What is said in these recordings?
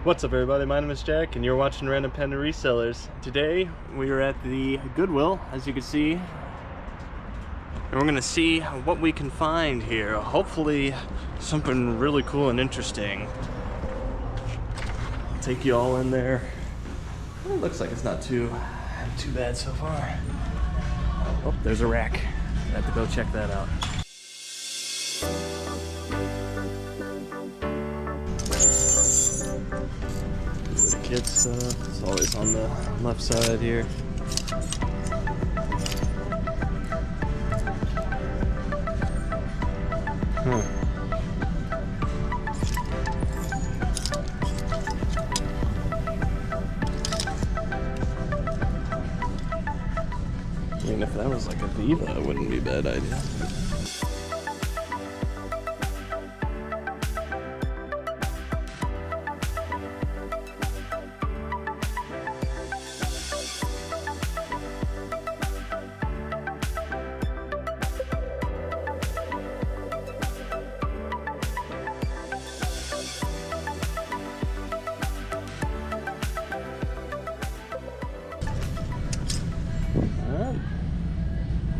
What's up everybody, my name is Jack and you're watching Random Panda Resellers. Today we are at the Goodwill, as you can see, and we're gonna see what we can find here. Hopefully something really cool and interesting. I'll take you all in there. Well, it looks like it's not too bad so far. Oh, there's a rack. I have to go check that out. Kids stuff. It's always on the left side here. Huh. I mean, if that was like a Viva, it wouldn't be a bad idea.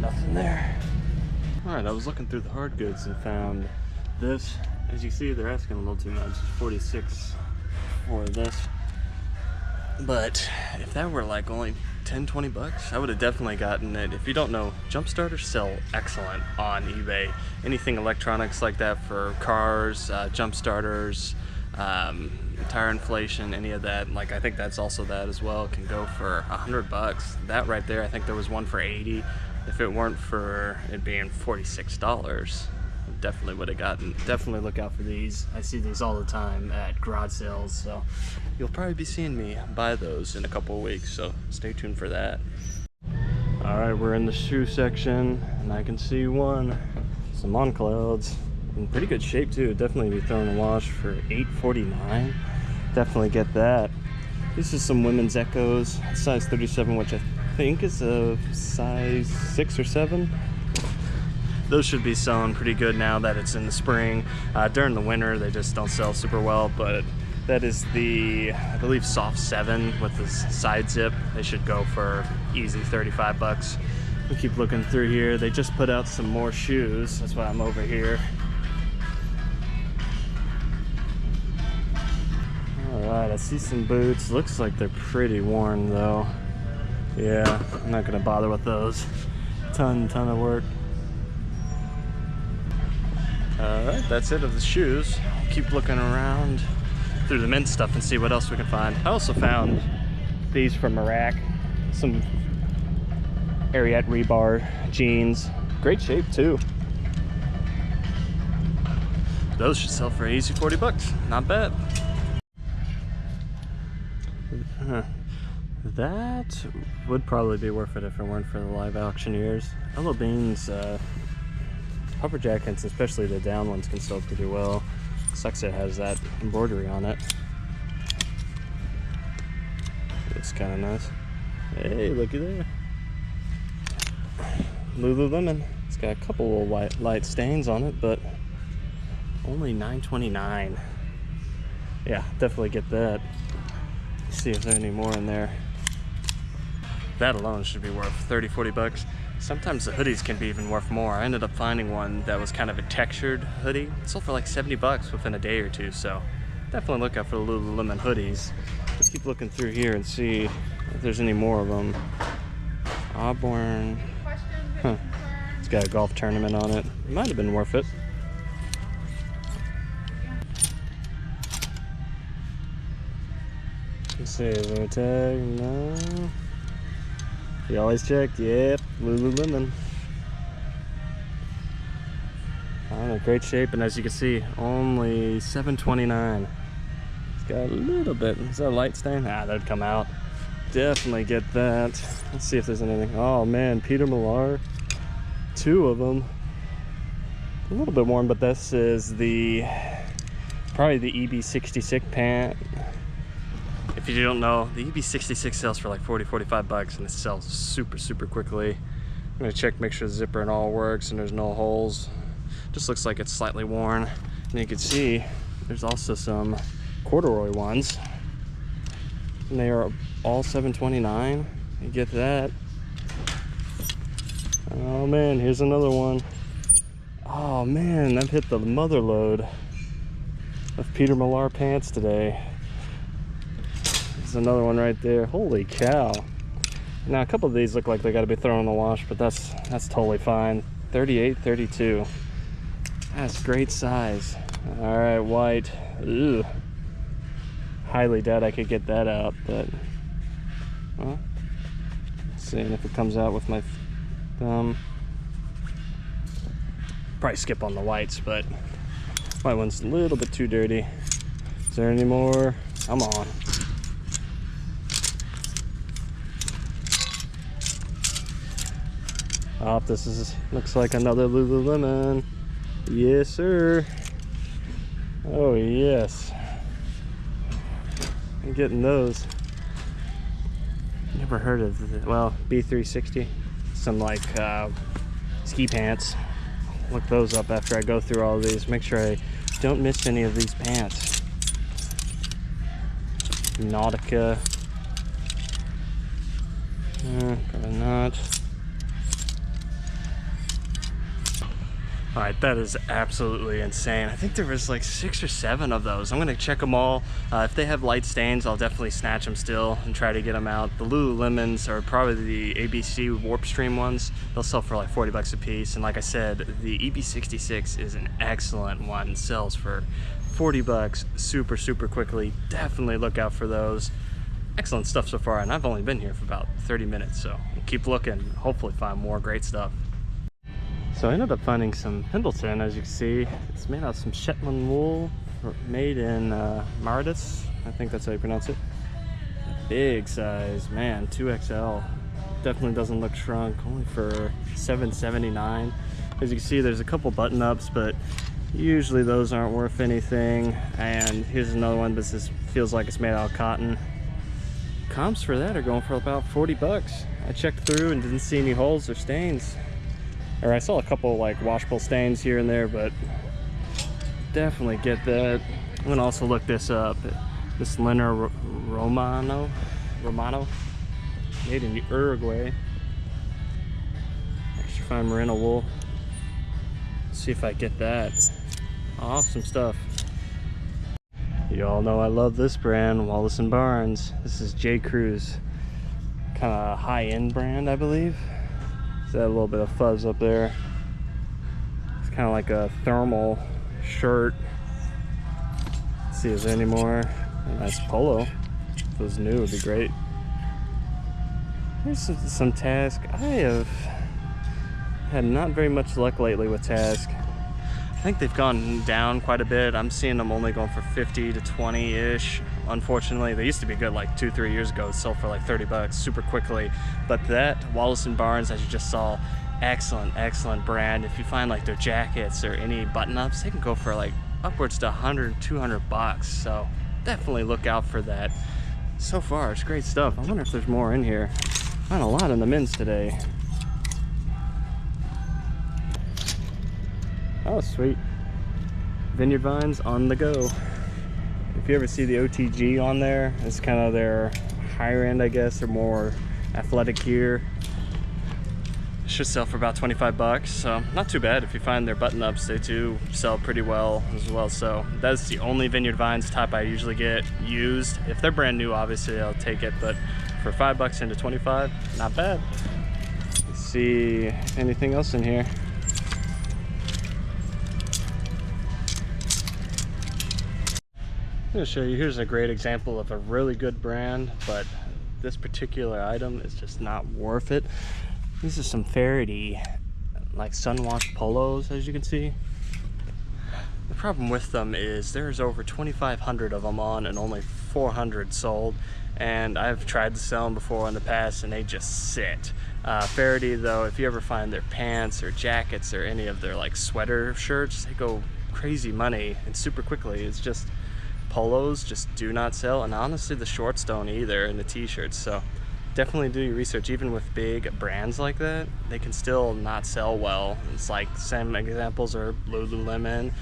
Nothing there. Alright, I was looking through the hard goods and found this. As you see, they're asking a little too much. $46 for this. But if that were like only 10-20 bucks, I would have definitely gotten it. If you don't know, jump starters sell excellent on eBay. Anything electronics like that for cars, jump starters, tire inflation, any of that, like I think that's also that as well, can go for $100. That right there, I think there was one for 80. If it weren't for it being $46, I definitely would have gotten. Definitely look out for these. I see these all the time at garage sales, so you'll probably be seeing me buy those in a couple of weeks, so stay tuned for that. All right, we're in the shoe section, and I can see some on clouds in pretty good shape too. Definitely be throwing a wash for $8.49. Definitely get that. This is some women's Echoes, size 37, which I think is a size 6 or 7. Those should be selling pretty good now that it's in the spring. During the winter, they just don't sell super well, but that is the, I believe, soft 7 with the side zip. They should go for easy 35 bucks. We keep looking through here. They just put out some more shoes. That's why I'm over here. Alright, I see some boots. Looks like they're pretty worn though. Yeah, I'm not gonna bother with those. Ton of work. Alright, that's it of the shoes. Keep looking around through the men's stuff and see what else we can find. I also found these from Iraq. Some Ariat rebar jeans. Great shape too. Those should sell for an easy 40 bucks. Not bad. That would probably be worth it if it weren't for the live auctioneers. Hello Beans puffer jackets, especially the down ones, can sell pretty well. Sucks it has that embroidery on it. Looks kind of nice. Hey, looky there. Lululemon. It's got a couple of light stains on it, but only $9.29. Yeah, definitely get that. See if there's any more in there. That alone should be worth 30-40 bucks. Sometimes the hoodies can be even worth more. I ended up finding one that was kind of a textured hoodie. It sold for like 70 bucks within a day or two, so definitely look out for the Lululemon hoodies. Let's keep looking through here and see if there's any more of them. Auburn. Huh. It's got a golf tournament on it. It might have been worth it. Let's see, is there a tag? No. You always check? Yep, Lululemon. Oh, great shape, and as you can see, only $7.29. It's got a little bit. Is that a light stain? Ah, that'd come out. Definitely get that. Let's see if there's anything. Oh man, Peter Millar. 2 of them. A little bit worn, but this is probably the EB66 pant. If you don't know, the EB66 sells for like 40-45 bucks, and it sells super quickly. I'm gonna check, make sure the zipper and all works and there's no holes. Just looks like it's slightly worn. And you can see there's also some corduroy ones. and they are all $7.29. You get that. Oh man, here's another one. Oh man, I've hit the mother load of Peter Millar pants today. There's another one right there. Holy cow. Now a couple of these look like they got to be thrown in the wash, but that's totally fine. 38, 32. That's great size. All right, white. Ugh. Highly doubt I could get that out, but well, seeing if it comes out with my thumb. Probably skip on the whites, but white one's a little bit too dirty. Is there any more? Come on. Oh, this looks like another Lululemon. Yes, sir. Oh, yes. I'm getting those. Never heard of well, B360. Some like ski pants. Look those up after I go through all of these. Make sure I don't miss any of these pants. Nautica. Probably not. Alright, that is absolutely insane. I think there was like 6 or 7 of those. I'm going to check them all. If they have light stains, I'll definitely snatch them still and try to get them out. The Lululemons are probably the ABC Warp Stream ones. They'll sell for like 40 bucks a piece. And like I said, the EB66 is an excellent one. It sells for 40 bucks super, super quickly. Definitely look out for those. Excellent stuff so far. And I've only been here for about 30 minutes. So keep looking. Hopefully find more great stuff. So I ended up finding some Pendleton, as you can see. It's made out of some Shetland wool, made in Mauritius. I think that's how you pronounce it. Big size, man, 2XL. Definitely doesn't look shrunk, only for $7.79. As you can see, there's a couple button ups, but usually those aren't worth anything. And here's another one, but this feels like it's made out of cotton. Comps for that are going for about 40 bucks. I checked through and didn't see any holes or stains. Or I saw a couple like washable stains here and there, but definitely get that. I'm gonna also look this up. This liner Romano, made in Uruguay. Extra fine merino wool. Let's see if I get that. Awesome stuff. You all know I love this brand, Wallace & Barnes. This is J. Crew's kind of high-end brand, I believe. That a little bit of fuzz up there. It's kind of like a thermal shirt. Let's see if there's any more. A nice polo. If it was new, it would be great. Here's some Task. I have had not very much luck lately with Task. I think they've gone down quite a bit. I'm seeing them only going for 50 to 20-ish. Unfortunately, they used to be good like 2-3 years ago. It sold for like 30 bucks super quickly. But that Wallace & Barnes, as you just saw, excellent brand. If you find like their jackets or any button-ups, they can go for like upwards to 100, 200 bucks. So definitely look out for that. So far, it's great stuff. I wonder if there's more in here. I found a lot in the men's today. Oh, sweet. Vineyard Vines on the go. If you ever see the OTG on there, it's kind of their higher end, I guess. They're more athletic gear. Should sell for about 25 bucks, so not too bad. If you find their button-ups, they do sell pretty well as well. So that's the only Vineyard Vines type I usually get used. If they're brand new, obviously I'll take it, but for 5 bucks into 25, not bad. Let's see anything else in here. I'm going to show you, here's a great example of a really good brand, but this particular item is just not worth it. These are some Faraday, like sun-washed polos, as you can see. The problem with them is there's over 2,500 of them on and only 400 sold. And I've tried to sell them before in the past and they just sit. Faraday though, if you ever find their pants or jackets or any of their like sweater shirts, they go crazy money and super quickly. It's just polos just do not sell, and honestly the shorts don't either, and the t-shirts. So definitely do your research. Even with big brands like that, they can still not sell well. It's like same examples are Lululemon,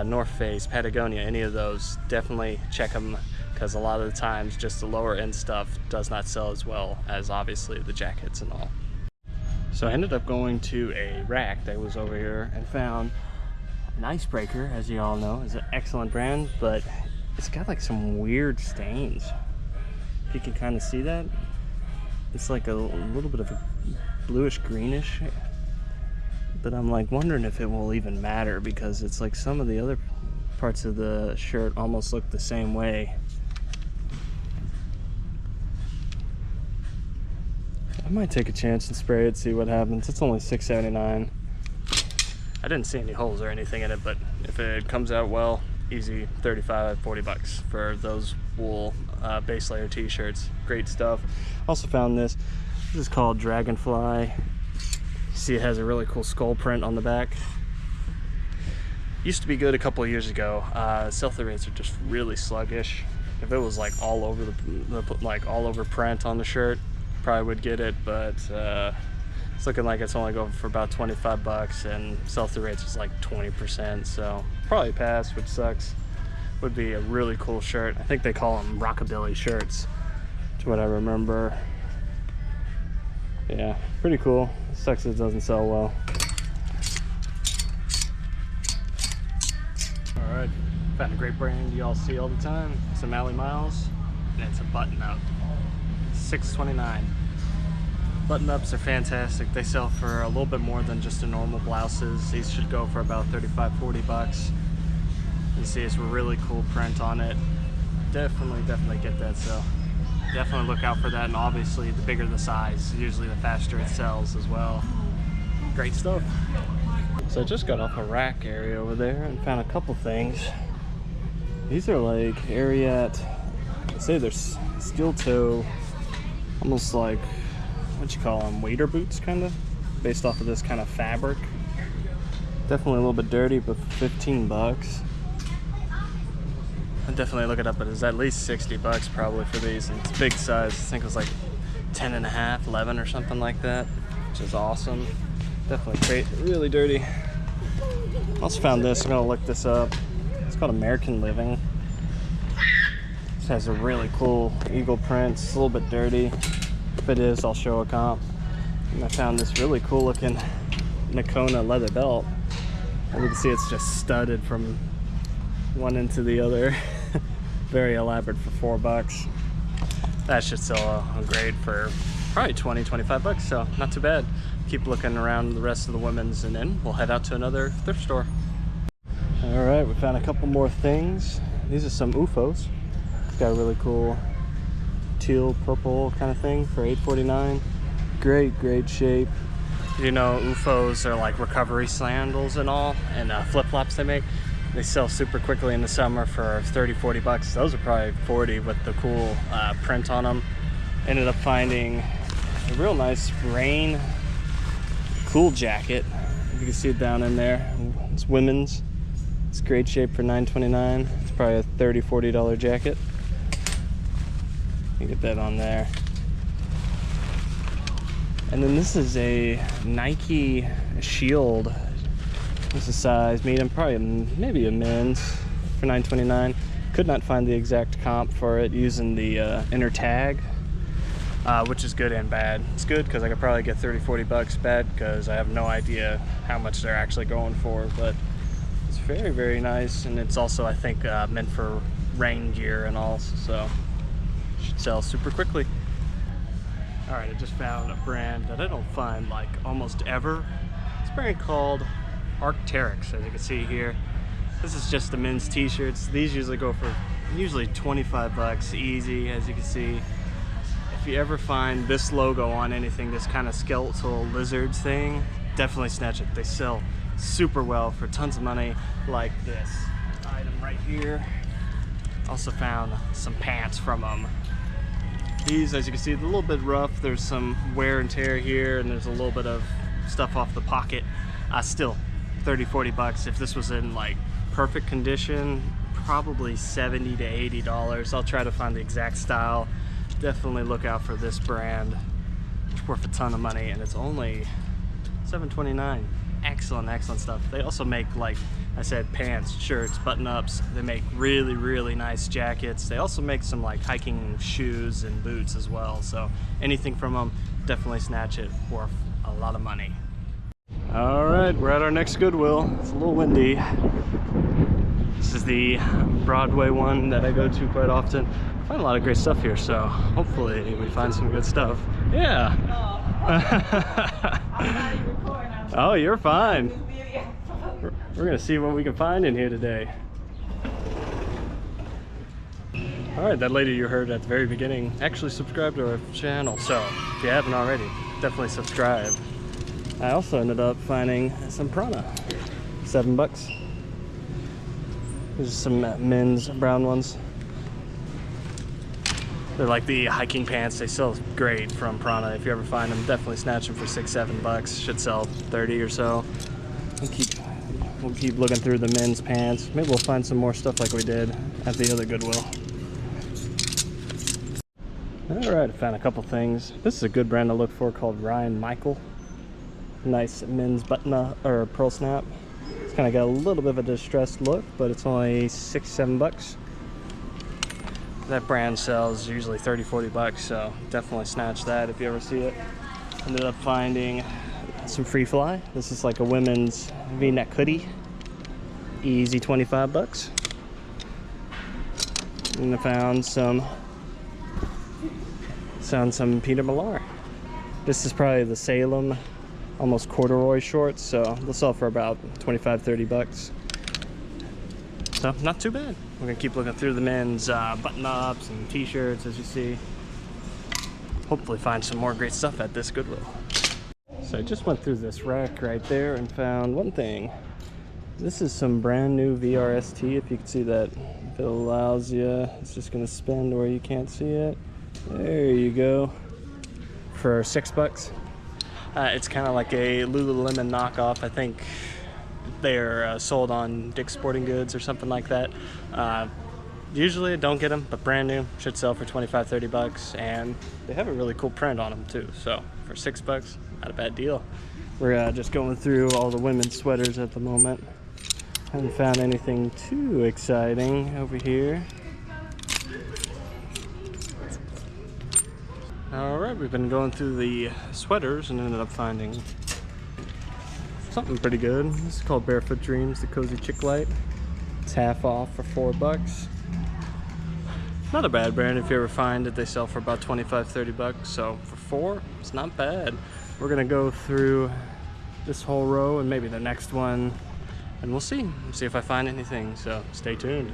North Face, Patagonia, any of those. Definitely check them, because a lot of the times just the lower end stuff does not sell as well as obviously the jackets and all. So I ended up going to a rack that was over here and found an Icebreaker. As you all know, is an excellent brand, but it's got like some weird stains. If you can kind of see that, it's like a little bit of a bluish greenish, but I'm like wondering if it will even matter, because it's like some of the other parts of the shirt almost look the same way. I might take a chance and spray it, see what happens. It's only $6.79. I didn't see any holes or anything in it, but if it comes out well, easy 35-40 bucks for those wool base layer t-shirts. Great stuff. Also found this. This is called Dragonfly. You see it has a really cool skull print on the back. Used to be good a couple of years ago. Sell-through rates are just really sluggish. If it was like all over all over print on the shirt, probably would get it, but it's looking like it's only going for about 25 bucks, and sell-through rates is like 20%, so probably pass, which sucks. Would be a really cool shirt. I think they call them rockabilly shirts, to what I remember. Yeah, pretty cool. Sucks it doesn't sell well. All right, found a great brand you all see all the time. It's a Mally Miles, and it's a button-up. $6.29. Button-ups are fantastic. They sell for a little bit more than just the normal blouses. These should go for about 35-40 bucks. You see it's a really cool print on it. Definitely get that. So definitely look out for that, and obviously the bigger the size, usually the faster it sells as well. Great stuff. So I just got off a rack area over there and found a couple things. These are like Ariat, I'd say they're steel toe, almost like, what you call them, waiter boots, kind of, based off of this kind of fabric. Definitely a little bit dirty, but 15 bucks. I'd definitely look it up, but it's at least 60 bucks probably for these. And it's big size. I think it was like 10 and a half, 11 or something like that, which is awesome. Definitely great, really dirty. Also found this, I'm gonna look this up. It's called American Living. This has a really cool eagle print. It's a little bit dirty. If it is, I'll show a comp. And I found this really cool looking Nakona leather belt. And you can see it's just studded from one end to the other. Very elaborate for 4 bucks. That should sell great for probably 20-25 bucks, so not too bad. Keep looking around the rest of the women's, and then we'll head out to another thrift store. All right, we found a couple more things. These are some UFOs. It's got a really cool teal purple kind of thing for $8.49. Great shape. You know, UFOs are like recovery sandals and all, and flip-flops they make. They sell super quickly in the summer for 30-40 bucks. Those are probably 40 with the cool print on them. Ended up finding a real nice rain cool jacket. You can see it down in there. It's women's. It's great shape for $9.29. It's probably a $30-40 jacket. You get that on there. And then this is a Nike Shield. This is size medium, probably maybe a men's for $9.29. Could not find the exact comp for it using the inner tag, which is good and bad. It's good because I could probably get 30-40 bucks. Bad because I have no idea how much they're actually going for, but it's very nice. And it's also, I think, meant for rain gear and all, so should sell super quickly. All right, I just found a brand that I don't find like almost ever. It's a brand called Arc'teryx, as you can see here. This is just the men's t-shirts. These usually go for 25 bucks easy, as you can see. If you ever find this logo on anything, this kind of skeletal lizards thing, definitely snatch it. They sell super well for tons of money, like this item right here. Also found some pants from them. These, as you can see, a little bit rough. There's some wear and tear here, and there's a little bit of stuff off the pocket. Still 30-40 bucks. If this was in like perfect condition, probably $70 to $80. I'll try to find the exact style. Definitely look out for this brand. It's worth a ton of money, and it's only $7.29. Excellent stuff. They also make like I said pants, shirts, button-ups. They make really, really nice jackets. They also make some like hiking shoes and boots as well. So anything from them, definitely snatch it, worth a lot of money. All right, we're at our next Goodwill. It's a little windy. This is the Broadway one that I go to quite often. I find a lot of great stuff here, so hopefully we find some good stuff. Yeah. Oh, you're fine. We're gonna see what we can find in here today. All right, that lady you heard at the very beginning actually subscribed to our channel, so if you haven't already, definitely subscribe. I also ended up finding some prana, $7. There's some men's brown ones. They're like the hiking pants. They sell great from Prana. If you ever find them, definitely snatch them for $6-7. Should sell 30 or so. We'll keep looking through the men's pants. Maybe we'll find some more stuff like we did at the other Goodwill. All right, I found a couple things. This is a good brand to look for called Ryan Michael. Nice men's button or pearl snap. It's kind of got a little bit of a distressed look, but it's only $6-7. That brand sells usually $30-40, so definitely snatch that if you ever see it. Ended up finding some Free Fly. This is like a women's V-neck hoodie. Easy $25. And I found some Peter Millar. This is probably the Salem, almost corduroy shorts, so they'll sell for about $25-30. So not too bad. We're gonna keep looking through the men's button-ups and t-shirts, as you see. Hopefully find some more great stuff at this Goodwill. So I just went through this rack right there and found one thing. This is some brand new VRST, if you can see that. If it allows you, it's just gonna spin where you can't see it. There you go. For $6. It's kind of like a Lululemon knockoff. I think they're sold on Dick's Sporting Goods or something like that. Usually I don't get them, but brand new, should sell for $25-30, and they have a really cool print on them too. So for $6, not a bad deal. We're just going through all the women's sweaters at the moment. Haven't found anything too exciting over here. All right, we've been going through the sweaters and ended up finding something pretty good. This is called Barefoot Dreams, the Cozy Chick Light. It's half off for $4. Not a bad brand if you ever find it. They sell for about $25-30, so for $4, it's not bad. We're gonna go through this whole row and maybe the next one, and we'll see if I find anything, so stay tuned.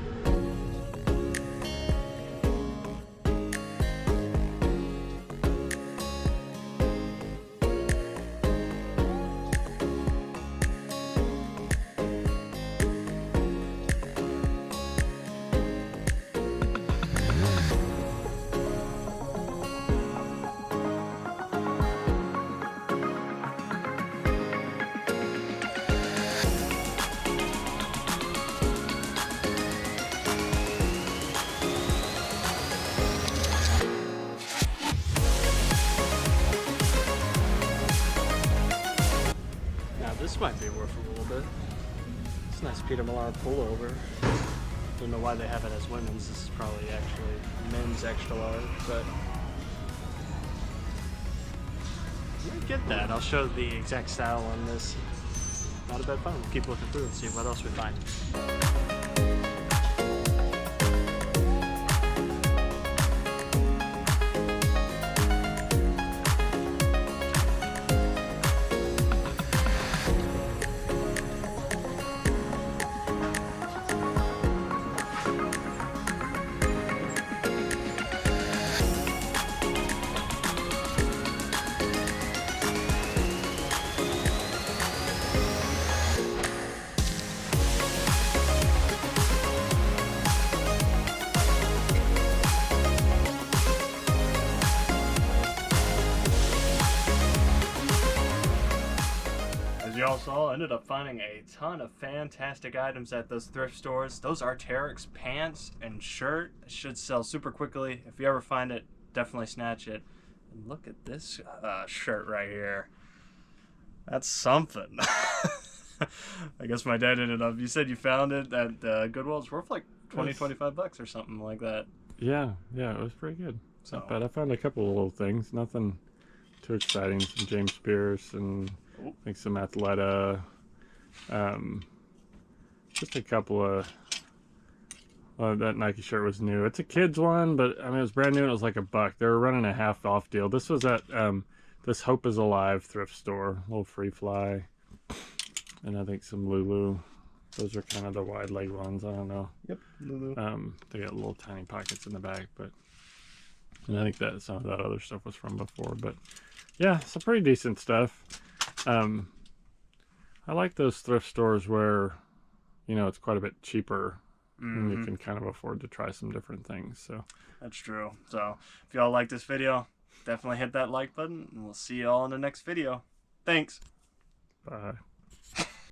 This might be worth a little bit. It's a nice Peter Millar pullover. Don't know why they have it as women's. This is probably actually men's extra large, but I might get that. I'll show the exact style on this. Not a bad find. We'll keep looking through and see what else we find. Y'all saw, ended up finding a ton of fantastic items at those thrift stores. Those Arc'teryx pants and shirt should sell super quickly. If you ever find it, definitely snatch it. And look at this shirt right here. That's something. I guess my dad ended up, you said you found it at Goodwill. It's worth like 20, 25 bucks or something like that. Yeah, it was pretty good. So, But I found a couple of little things, nothing too exciting. Some James Pierce and I think some Athleta. Just a couple of. That Nike shirt was new. It's a kid's one, but I mean it was brand new and it was like $1. They were running a half off deal. This was at this Hope is Alive thrift store, little Free Fly, and I think some Lulu. Those are kind of the wide leg ones. I don't know. Yep, Lulu. They got little tiny pockets in the back, but and I think that some of that other stuff was from before. But yeah, some pretty decent stuff. I like those thrift stores where, you know, it's quite a bit cheaper. And you can kind of afford to try some different things. So that's true. So if y'all like this video, definitely hit that like button, and we'll see y'all in the next video. Thanks. bye.